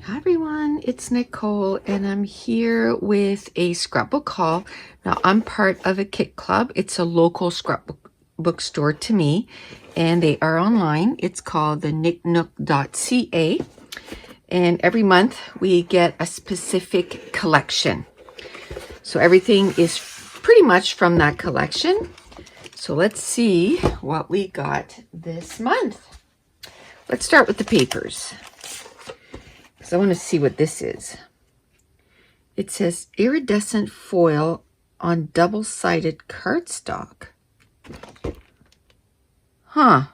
Hi everyone, it's Nicole and I'm here with a scrapbook haul. Now I'm part of a Kit Club. It's a local scrapbook bookstore to me and they are online. It's called the knickknock.ca and every month we get a specific collection. So everything is pretty much from that collection. So let's see what we got this month. Let's start with the papers. I want to see what this is. It says iridescent foil on double-sided cardstock. Huh.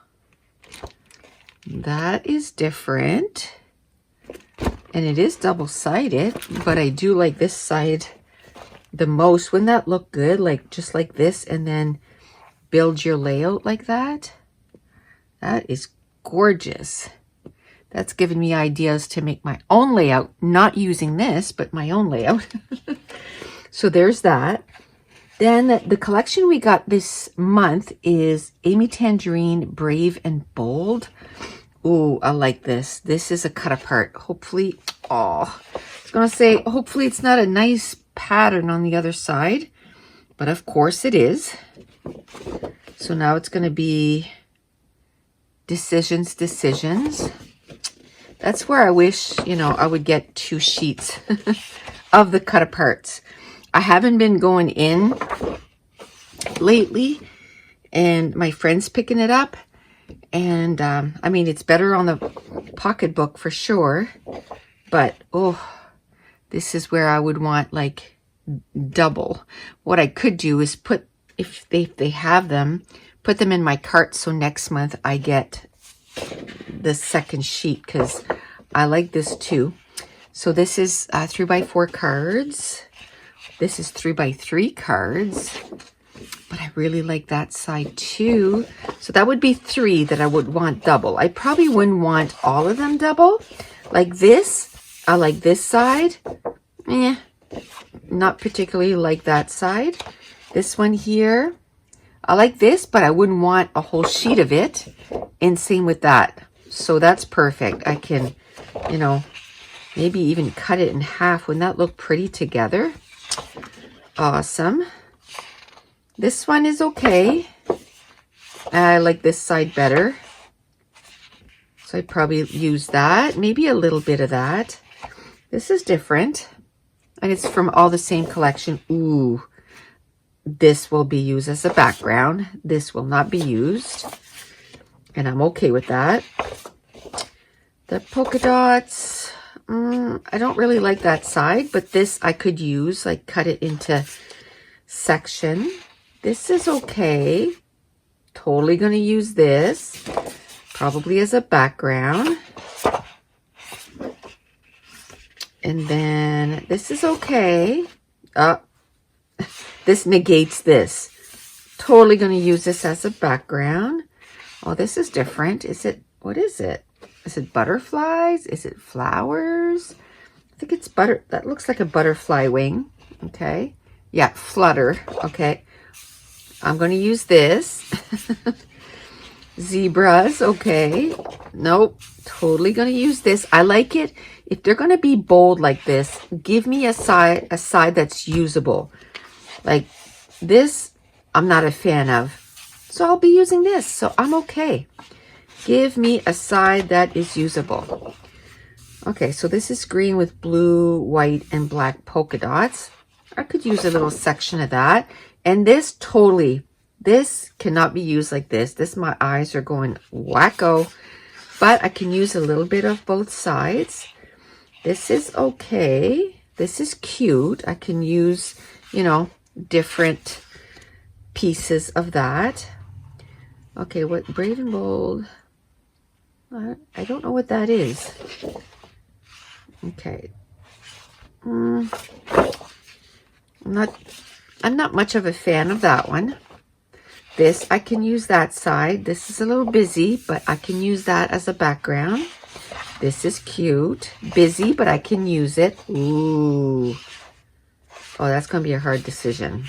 That is different. And it is double-sided, but I do like this side the most. Wouldn't that look good? Like just like this and then build your layout like that? That is gorgeous. That's given me ideas to make my own layout, not using this, but my own layout. So there's that. Then the collection we got this month is Amy Tangerine, Brave and Bold. Ooh, I like this. This is a cut apart. Hopefully, I was going to say, hopefully it's not a nice pattern on the other side, but of course it is. So now it's going to be decisions. That's where I wish, I would get 2 sheets of the cut aparts. I haven't been going in lately and my friend's picking it up. And I mean, it's better on the pocketbook for sure. But, this is where I would want like double. What I could do is put, if they have them, put them in my cart. So next month I get the second sheet because I like this too. So this is 3x4 cards. This is 3x3 cards, but I really like that side too. So that would be 3 that I would want double. I probably wouldn't want all of them double. Like this, I like this side. Not particularly like that side. This one here, I like this, but I wouldn't want a whole sheet of it. And same with that. So that's perfect. I can, maybe even cut it in half. Wouldn't that look pretty together? Awesome. This one is okay. I like this side better. So I'd probably use that. Maybe a little bit of that. This is different. And it's from all the same collection. Ooh. This will be used as a background. This will not be used. And I'm okay with that. The polka dots, I don't really like that side, but this I could use, like cut it into section. This is okay. Totally going to use this, probably as a background. And then this is okay. This negates this. Totally going to use this as a background. Oh, this is different. What is it? Is it butterflies? Is it flowers? I think it's that looks like a butterfly wing. Okay. Yeah, flutter. Okay. I'm going to use this. Zebras. Okay. Nope. Totally going to use this. I like it. If they're going to be bold like this, give me a side that's usable. Like this, I'm not a fan of. So I'll be using this. So I'm okay. Give me a side that is usable. Okay, so this is green with blue, white, and black polka dots. I could use a little section of that. And this this cannot be used like this. My eyes are going wacko. But I can use a little bit of both sides. This is okay. This is cute. I can use, different pieces of that. Okay, what Brave and Bold? I don't know what that is. Okay. I'm not much of a fan of that one. This, I can use that side. This is a little busy, but I can use that as a background. This is cute. Busy, but I can use it. Ooh. Oh, that's going to be a hard decision.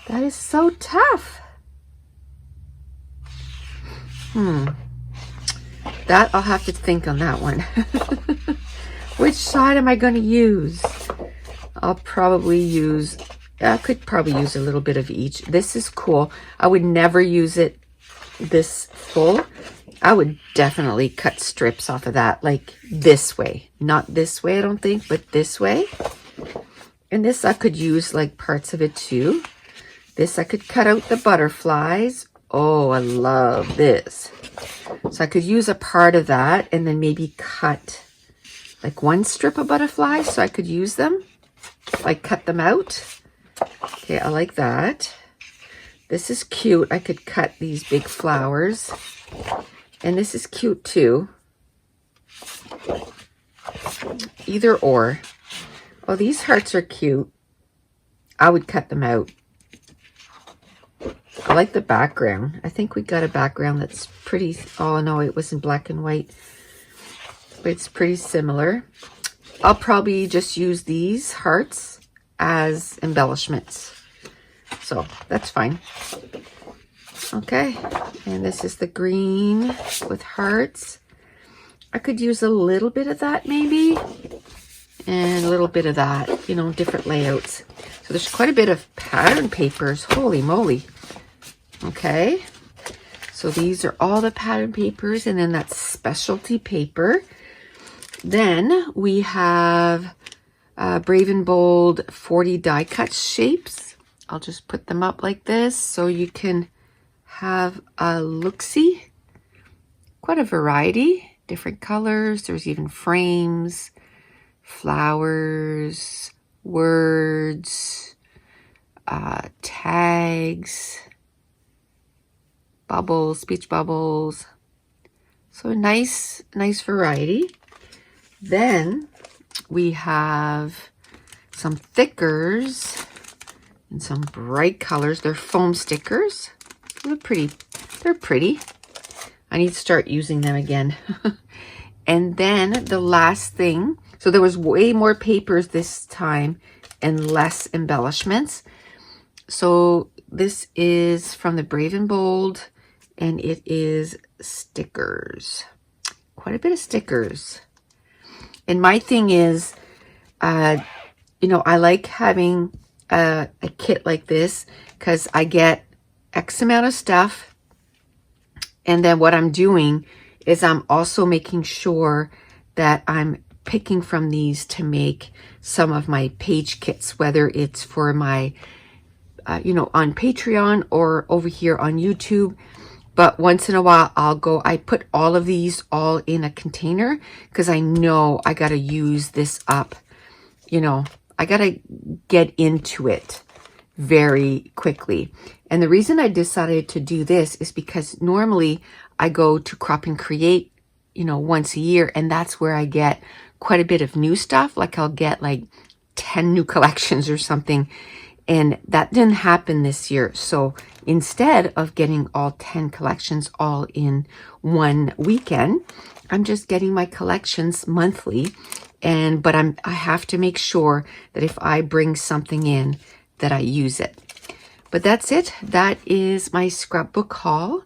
That is so tough. That I'll have to think on that one. Which side am I going to use? I'll probably use, I could probably use a little bit of each. This is cool. I would never use it this full. I would definitely cut strips off of that, like this way. Not this way, I don't think, but this way. And this I could use like parts of it too. This I could cut out the butterflies. Oh, I love this. So I could use a part of that and then maybe cut like one strip of butterflies so I could use them. Like cut them out. Okay, I like that. This is cute. I could cut these big flowers. And this is cute too. Either or. Oh, these hearts are cute. I would cut them out. I like the background. I think we got a background that's pretty, oh no, it was in black and white. But it's pretty similar. I'll probably just use these hearts as embellishments. So that's fine. Okay, and this is the green with hearts. I could use a little bit of that maybe, and a little bit of that, you know, different layouts. So there's quite a bit of pattern papers. Holy moly. Okay, so these are all the pattern papers, and then that's specialty paper. Then we have Brave and Bold 40 die cut shapes. I'll just put them up like this so you can have a look-see. Quite a variety, different colors. There's even frames, flowers, words, tags, bubbles, speech bubbles. So nice variety. Then we have some thickers and some bright colors. They're foam stickers. They're pretty. I need to start using them again. And then the last thing, so there was way more papers this time and less embellishments. So this is from the Brave and Bold, and it is stickers. Quite a bit of stickers. And my thing is, you know, I like having a kit like this because I get X amount of stuff. And then what I'm doing is I'm also making sure that I'm picking from these to make some of my page kits, whether it's for my, you know, on Patreon or over here on YouTube. But once in a while, I put all of these all in a container because I know I got to use this up. You know, I got to get into it very quickly. And the reason I decided to do this is because normally I go to Crop and Create, you know, once a year, and that's where I get quite a bit of new stuff. Like I'll get like 10 new collections or something. And that didn't happen this year. So instead of getting all 10 collections all in one weekend, I'm just getting my collections monthly. But I have to make sure that if I bring something in, that I use it. But that's it. That is my scrapbook haul.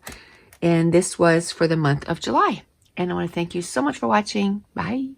And this was for the month of July. And I want to thank you so much for watching. Bye.